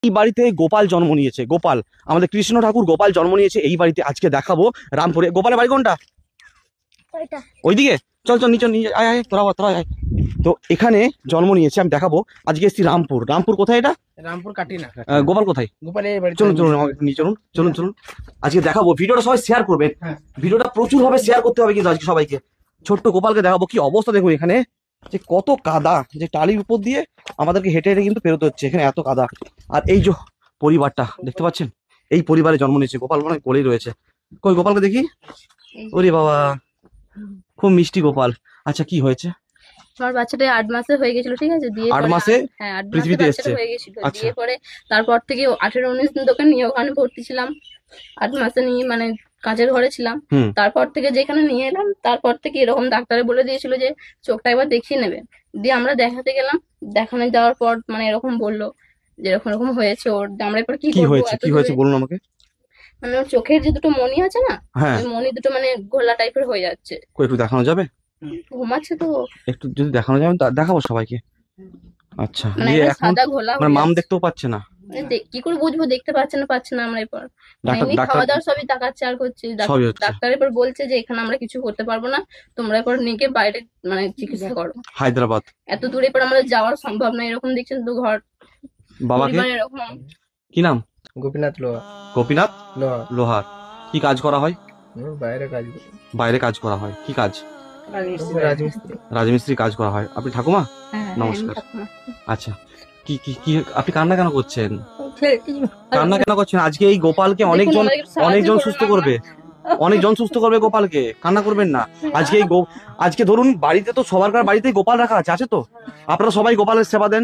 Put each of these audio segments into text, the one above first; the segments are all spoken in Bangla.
এই বাড়িতে গোপাল জন্ম নিয়েছে। গোপাল, আমাদের কৃষ্ণ ঠাকুর গোপাল জন্ম নিয়েছে এই বাড়িতে। আজকে দেখাবো রামপুরে। গোপালের বাড়ি কোনটা? ওইদিকে। চল চল নিচে নিয়ে আয় আয়, তোরা আয়। তো এখানে জন্ম নিয়েছে, আমি দেখাবো। আজকে এসছি রামপুর। রামপুর কোথায় এটা? রামপুর কাটিনা। গোপাল কোথায়? গোপাল এই বাড়ি। চলুন চলুন নিয়ে চলুন চলুন চলুন। আজকে দেখাবো, ভিডিওটা সবাই শেয়ার করবেন। ভিডিওটা প্রচুর ভাবে শেয়ার করতে হবে কিন্তু আজকে সবাইকে। ছোট্ট গোপালকে দেখাবো কি অবস্থা। দেখুন এখানে যে কত কাদা, যে টালির উপর দিয়ে আমাদেরকে হেঁটে হেঁটে কিন্তু পেরোতে হচ্ছে, এখানে এত কাদা। আর এই যে পরিবারটা দেখতে পাচ্ছেন, এই পরিবারে জন্ম নিয়েছে গোপাল, মানে কোলেই রয়েছে। কই গোপালকে দেখি। ওরে বাবা, খুব মিষ্টি গোপাল। আচ্ছা কি হয়েছে? আমার বাচ্চাটা 8 মাসে হয়ে গেছিল, ঠিক আছে? দিয়ে 8 মাসে হ্যাঁ 8 মাসে পৃথিবীতে বাচ্চাটা এসেছে। হয়ে গেছিল। আচ্ছা। দিয়ে পরে তারপর থেকে 18-19 দিন দোকান নিয়ে ওখানে ভর্তি ছিলাম। 8 মাসে নিয়ে মানে কাজের ঘরে ছিলাম। তারপর থেকে যেখানে নিয়ে এলাম, তারপর থেকে এরকম ডাক্তারে বলে দিয়েছিল যে চোখটা একবার দেখিয়ে নেবেন। দিয়ে আমরা দেখাতে গেলাম। দেখানো যাওয়ার পর মানে এরকম বললো যে এরকম এরকম হয়েছে ওর। আমরা এরপর কি করবো? কি হয়েছে বলুন আমাকে। মানে ওর চোখের যে দুটো মণি আছে না, হ্যাঁ, ওই মণি দুটো মানে ঘোলা টাইপের হয়ে যাচ্ছে। একটু দেখানো যাবে? ঘুমাচ্ছে তো, একটু যদি দেখানো যাবে দেখাবো সবাইকে। আচ্ছা, মানে দিয়ে একটা এখন সাদা ঘোলা মানে হয়ে মাম যাচ্ছে। দেখতেও পাচ্ছে না। কি করে বুঝবো? দেখতে পাচ্ছে না আমরা এরপর এমনি ডাক্তার খাওয়া দাওয়া সবই তাকাচ্ছে আর করছে। সবই হচ্ছে। ডাক্তার এবার বলছে যে এখানে আমরা কিছু করতে পারবো না, তোমরা এরপর নিয়ে গিয়ে বাইরে মানে চিকিৎসা করো। হায়দ্রাবাদ। এত দূরে এবার আমাদের যাওয়ার সম্ভব না। এরকম দেখছেন তো ঘর বাবাকে পরিবার এরকম। কি নাম? গোপীনাথ লোহা। গোপীনাথ লোহা। লোহার। কি কাজ করা হয়? বাইরে কাজ করে। বাইরে কাজ করা হয়। কি কাজ? রাজমিস্ত্রি। রাজমিস্ত্রি কাজ করা হয়। আপনি ঠাকুমা? হ্যাঁ, নমস্কার। ঠাকুমা। আচ্ছা, কি কি কি আপনি কান্না কেন করছেন? কান্না কেন করছেন? আজকে এই গোপালকে দেখুন, অনেকজন আমাদের একটু সাহায্য অনেকজন করুন সুস্থ আমরা। করবে। অনেকজন সুস্থ করবে গোপালকে, কান্না করবেন না। আজকে এই আজকে ধরুন বাড়িতে তো সবার বাড়িতেই গোপাল রাখা আছে তো? আপনারা সবাই গোপালের সেবা দেন,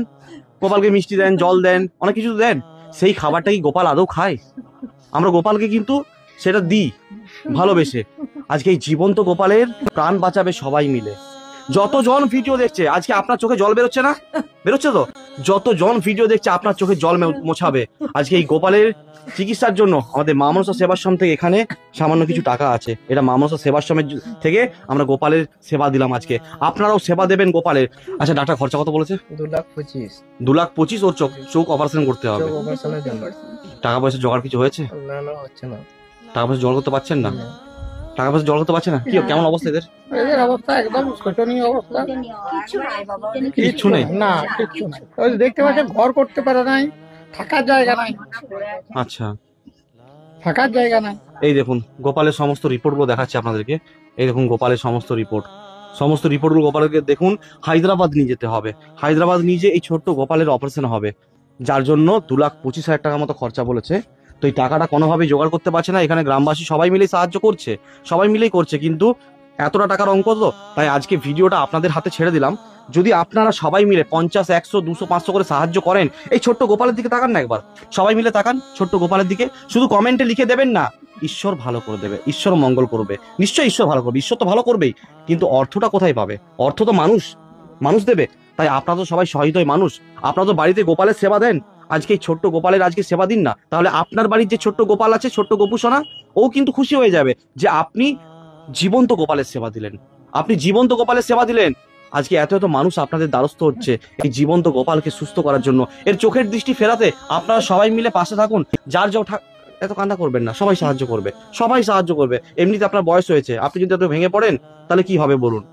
গোপালকে মিষ্টি দেন, জল দেন, অনেক কিছু দেন। সেই খাবারটা কি গোপাল আদৌ খায়? আমরা গোপালকে কিন্তু সেটা দিই ভালোবেসে। আজকে এই জীবন্ত গোপালের প্রাণ বাঁচাবে সবাই মিলে। যতজন ভিডিও দেখছে, আজকে আপনার চোখে জল বেরোচ্ছে না? বেরোচ্ছে তো? যতজন ভিডিও দেখছে আপনার চোখে জল মোছাবে। আজকে এই গোপালের চিকিৎসার জন্য আমাদের মা মনসা সেবাশ্রম থেকে এখানে সামান্য কিছু টাকা আছে। এটা মা মনসা সেবাশ্রমের থেকে আমরা গোপালের সেবা দিলাম আজকে। আপনারাও সেবা দেবেন গোপালের। আচ্ছা, ডাক্তার খরচা কত বলেছে? 2,25,000। 2,25,000 ওর চোখ অপারেশন করতে হবে। অপারেশনের জন্য। টাকা পয়সা জোগাড় কিছু হয়েছে? না হচ্ছে না। টাকা পয়সা জোগাড় করতে পারছেন না? টাকা পয়সা জোগাড় করতে পারছে না? কি কেমন অবস্থা এদের? এদের অবস্থা একদম শোচনীয় অবস্থা। কিচ্ছু নেই। না, কিচ্ছু নাই। ওই দেখতে পাচ্ছেন ঘর করতে পারে নাই, থাকার জায়গা নাই। আচ্ছা, থাকার জায়গা নাই। এই দেখুন গোপালের সমস্ত রিপোর্টগুলো দেখাচ্ছে আপনাদেরকে। এই দেখুন গোপালের সমস্ত রিপোর্টগুলো গোপালকে দেখুন হায়দ্রাবাদ নিয়ে যেতে হবে। হায়দ্রাবাদ নিয়ে যে এই ছোট্ট গোপালের অপারেশন হবে, যার জন্য 2,25,000 টাকা মতো খরচা বলেছে। তো এই টাকাটা কোনোভাবেই জোগাড় করতে পারছে না। এখানে গ্রামবাসী সবাই মিলেই সাহায্য করছে, সবাই মিলেই করছে, কিন্তু এতটা টাকার অঙ্ক তো। তাই আজকে ভিডিওটা আপনাদের হাতে ছেড়ে দিলাম। যদি আপনারা সবাই মিলে 50, 100, 200, 500 করে সাহায্য করেন, এই ছোট্ট গোপালের দিকে তাকান না একবার। সবাই মিলে তাকান ছোট্ট গোপালের দিকে। শুধু কমেন্টে লিখে দেবেন না ঈশ্বর ভালো করে দেবে, ঈশ্বর মঙ্গল করবে। নিশ্চয়ই ঈশ্বর ভালো করবে, ঈশ্বর তো ভালো করবেই, কিন্তু অর্থটা কোথায় পাবে? অর্থ তো মানুষ দেবে। তাই আপনারা তো সবাই সহৃদয় মানুষ, আপনারা তো বাড়িতে গোপালের সেবা দেন। আজকে এই ছোট্ট গোপালের আজকে সেবা দিন না, তাহলে আপনার বাড়ির যে ছোট্ট গোপাল আছে, ছোট্ট গোপুসোনা, ও কিন্তু খুশি হয়ে যাবে যে আপনি জীবন্ত গোপালের সেবা দিলেন। আপনি জীবন্ত গোপালের সেবা দিলেন। আজকে এত এত মানুষ আপনাদের দ্বারস্থ হচ্ছে এই জীবন্ত গোপালকে সুস্থ করার জন্য। এর চোখের দৃষ্টি ফেরাতে আপনারা সবাই মিলে পাশে থাকুন। যার যাও এত কান্না করবেন না, সবাই সাহায্য করবে। এমনিতে আপনার বয়স হয়েছে, আপনি যদি এত ভেঙে পড়েন তাহলে কি হবে বলুন?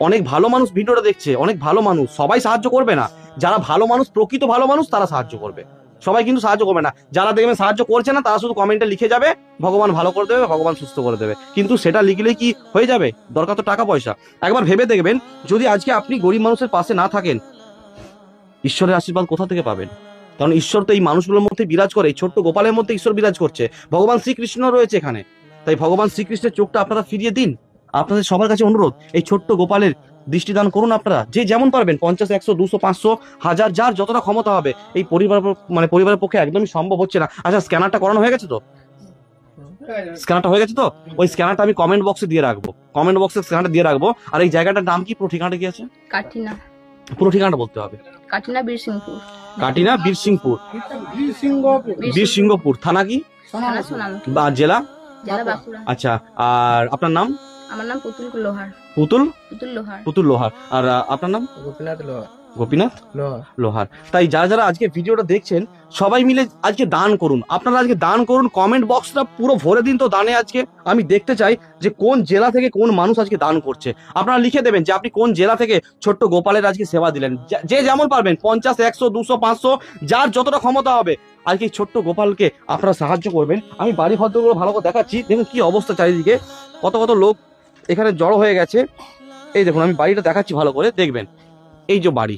অনেক ভালো মানুষ ভিডিওটা দেখছে, অনেক ভালো মানুষ, সবাই সাহায্য করবে না। যারা ভালো মানুষ, প্রকৃত ভালো মানুষ, তারা সাহায্য করবে। সবাই কিন্তু সাহায্য করবে না। যারা দেখবেন সাহায্য করছে না, তারা শুধু কমেন্টে লিখে যাবে ভগবান ভালো করে দেবে, ভগবান সুস্থ করে দেবে। কিন্তু সেটা লিখলে কি হয়ে যাবে? দরকার তো টাকা পয়সা। একবার ভেবে দেখবেন, যদি আজকে আপনি গরিব মানুষের পাশে না থাকেন, ঈশ্বরের আশীর্বাদ কোথা থেকে পাবেন? কারণ ঈশ্বর তো এই মানুষগুলোর মধ্যে বিরাজ করে। এই ছোট্ট গোপালের মধ্যে ঈশ্বর বিরাজ করছে, ভগবান শ্রীকৃষ্ণ রয়েছে এখানে। তাই ভগবান শ্রীকৃষ্ণের চোখটা আপনারা ফিরিয়ে দিন। আপনাদের সবার কাছে অনুরোধ, এই ছোট্ট গোপালের দৃষ্টিদান করুন আপনারা, যে যেমন পারবেন। 50, 100, 200, 500, 1000, যার যতটা ক্ষমতা হবে। এই পরিবারের পক্ষে একদমই সম্ভব হচ্ছে না। আচ্ছা, স্ক্যানারটা করানো হয়ে গেছে তো? ওই স্ক্যানারটা আমি কমেন্ট বক্সে দিয়ে রাখবো। স্ক্যানারটা দিয়ে রাখবো। আর এই জায়গাটার নাম কি? পুরো ঠিকানাটা কি আছে? কাটিনা। পুরো ঠিকানাটা বলতে হবে। কাটিনা বীরসিংপুর। কাটিনা বীরসিংহপুর। থানা কি? সোনামুখী। বা জেলা? বাঁকুড়া। আচ্ছা, আর আপনার নাম? আমার নাম পুতুল লোহার। পুতুল লোহার। আর আপনার নাম? গোপীনাথ লোহা। গোপীনাথ লোহার। লোহার। তাই যারা যারা আজকে ভিডিওটা দেখছেন সবাই মিলে আজকে দান করুন, আপনারা আজকে দান করুন, কমেন্ট বক্সটা পুরো ভরে দিন তো দানে। আজকে আমি দেখতে চাই যে কোন জেলা থেকে কোন মানুষ আজকে দান করছে। আপনারা লিখে দেবেন যে আপনি কোন জেলা থেকে ছোট্ট গোপালের আজকে সেবা দিলেন। যে যেমন পারবেন 50, 100, 200, 500 যার যতটা ক্ষমতা হবে আজকে এই ছোট্ট গোপালকে আপনারা সাহায্য করবেন। আমি বাড়ি ভদ্রগুলো ভালো করে দেখাচ্ছি, দেখুন কি অবস্থা চারিদিকে, কত কত লোক এখানে জড়ো হয়ে গেছে। এই দেখুন আমি বাড়িটা দেখাচ্ছি ভালো করে দেখবেন। এই যে বাড়ি,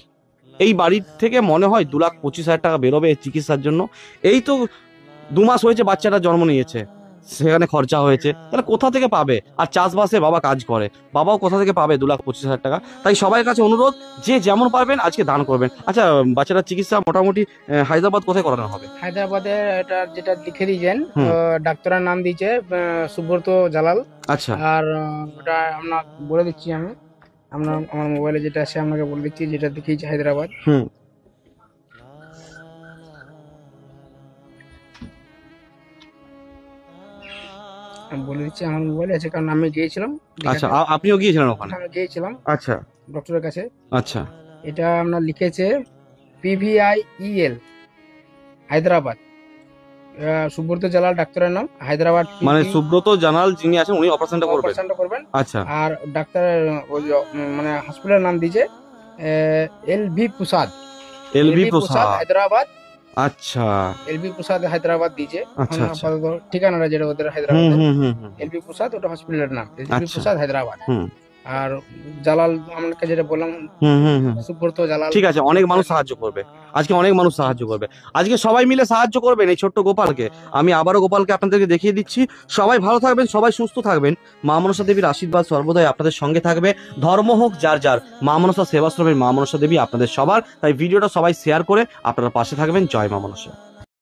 এই বাড়ির থেকে মনে হয় 2,25,000 টাকা বেরোবে এই চিকিৎসার জন্য। এই তো 2 মাস হয়েছে বাচ্চাটা জন্ম নিয়েছে, সেখানে খরচা হয়েছে, তাহলে কোথা থেকে পাবে? আর চাষবাসে বাবা কাজ করে, বাবাও কোথা থেকে পাবে 2,25,000 টাকা? তাই সবার কাছে অনুরোধ যে যেমন পারবেন আজকে দান করবেন। আচ্ছা, বাচ্চাটার চিকিৎসা মোটামুটি হায়দ্রাবাদ কোথায় করানো হবে? হায়দ্রাবাদে এটা যেটা লিখে দিয়েছেন, হুম। ডাক্তারের নাম দিয়েছে সুব্রত জালাল। আচ্ছা, আর ওটা আপনার বলে দিচ্ছি আমি, আমার মোবাইলে যেটা আছে আপনাকে বলে দিচ্ছি, যেটা দেখিয়েছি হায়দ্রাবাদ। হুম, আমি বলে দিচ্ছি, আমার মোবাইলে আছে, কারণ আমি গিয়েছিলাম আচ্ছা, আপনিও গিয়েছিলেন ওখানে? আমি গিয়েছিলাম আচ্ছা ডক্টরের কাছে। আচ্ছা, এটা আপনার লিখেছে PVIEL হায়দ্রাবাদ। সুব্রত জালাল ডাক্তারের নাম, হায়দ্রাবাদ। মানে সুব্রত জানাল যিনি আছেন উনি অপারেশনটা করবেন? অপারেশনটা করবেন। আচ্ছা, আর ডাক্তারের মানে হসপিটালের নাম দিয়েছে LV প্রসাদ। LV প্রসাদ। হায়দ্রাবাদ। আচ্ছা LV প্রসাদ হায়দ্রাবাদ দিয়েছে। আচ্ছা, আচ্ছা। আপাতত ঠিকানাটা যেটা ওদের হুম হায়দ্রাবাদ। হুম হুম হুম LV প্রসাদ ওটা হসপিটালের নাম, LV আচ্ছা। প্রসাদ হায়দ্রাবাদ। হুম আর জালাল আমাকে যেটা বললাম, হুম হুম হুম সুব্রত জালাল। ঠিক আছে, অনেক মানুষ সাহায্য করবে আজকে, অনেক মানুষ সাহায্য করবে আজকে। সবাই মিলে সাহায্য করবেন এই ছোট্ট গোপালকে। আমি আবারও গোপালকে আপনাদেরকে দেখিয়ে দিচ্ছি। সবাই ভালো থাকবেন, সবাই সুস্থ থাকবেন। মা মনসা দেবীর আশীর্বাদ সর্বদাই আপনাদের সঙ্গে থাকবে। ধর্ম হোক যার যার, মা মনসা সেবাশ্রমের মা মনসা দেবী আপনাদের সবার। তাই ভিডিওটা সবাই শেয়ার করে আপনারা পাশে থাকবেন। জয় মা মনসা।